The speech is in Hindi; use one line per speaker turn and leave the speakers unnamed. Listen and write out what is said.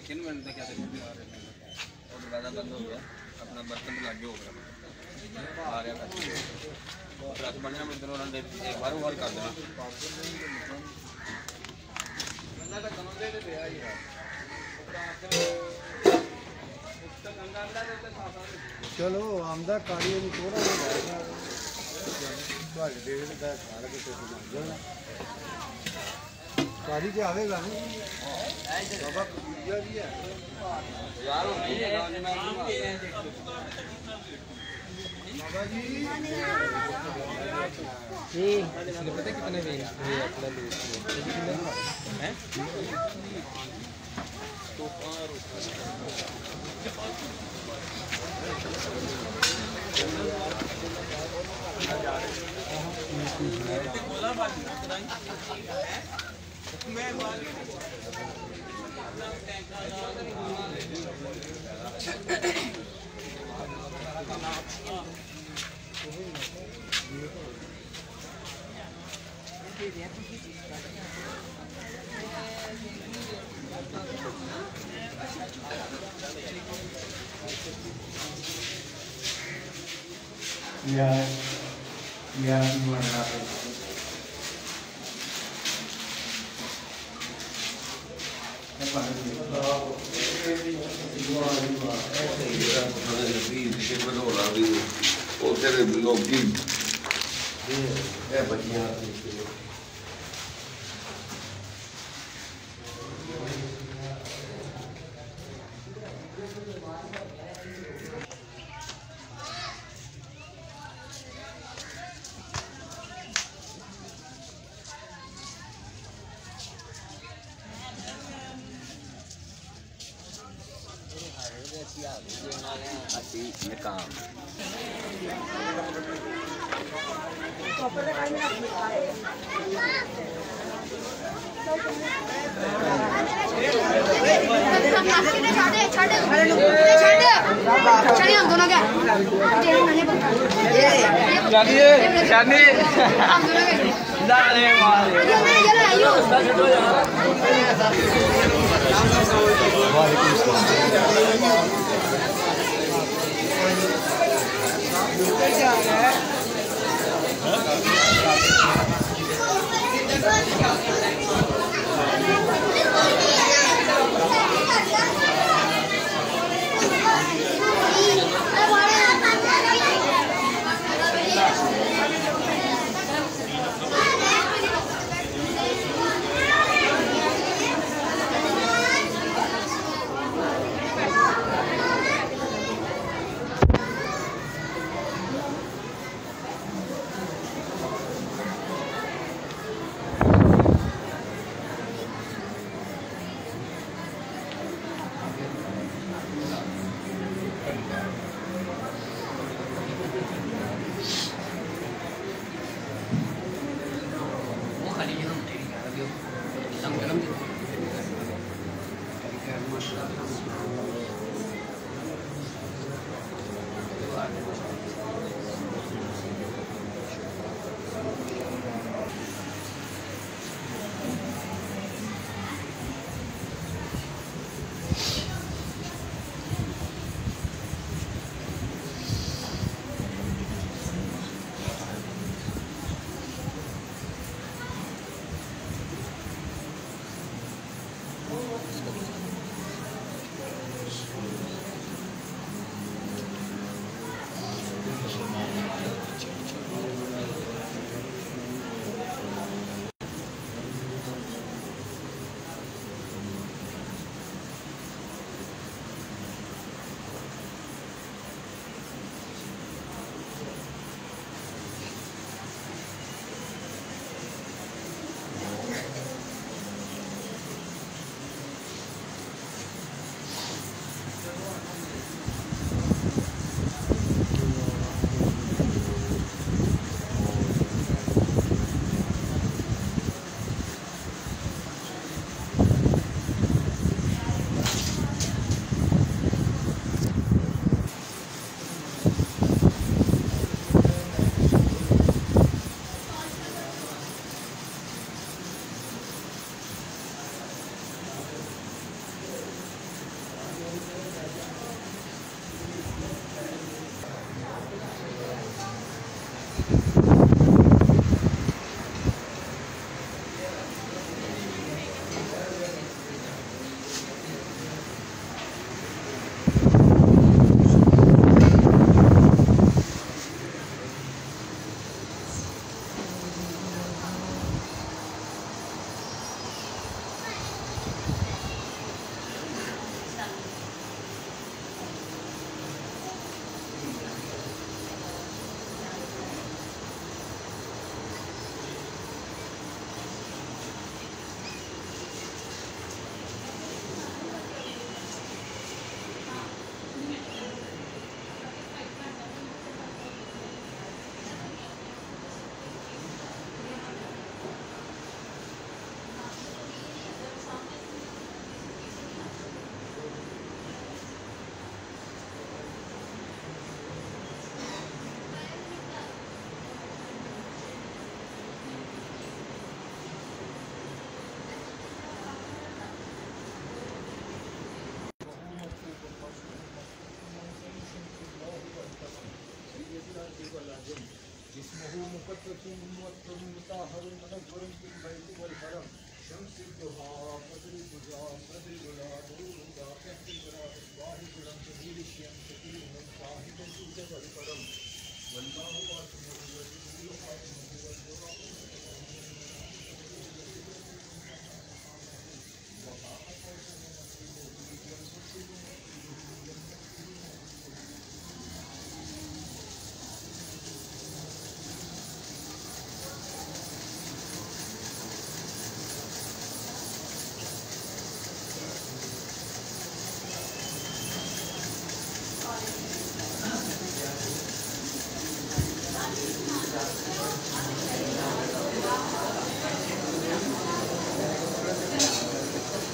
किन मिनट तक क्या देखते आ रहे हैं और दरवाजा बंद हो गया अपना बर्तन लग गया होगा आ रहा है रात बनना मैं इधर और बार बार कर देना बंदा का कमर दे दे यार
चलो आमदा काली ਨੂੰ ਥੋੜਾ ਜਿਹਾ ਰਹਿਣਾ ਤੁਹਾਡੇ ਦੇਖ ਦਾ ਸਾਰਾ ਕੁਝ ਮੰਨ ਜਾਣਾ ਕਾਲੀ ਤੇ ਆਵੇਗਾ ਨਹੀਂ ਬਾਬਾ ਕੁੜੀਆ ਵੀ ਹੈ
यार नहीं है
बाबा जी
ये इसने पता कितने में ये अपना लूट है तो पार मैं
या मरना One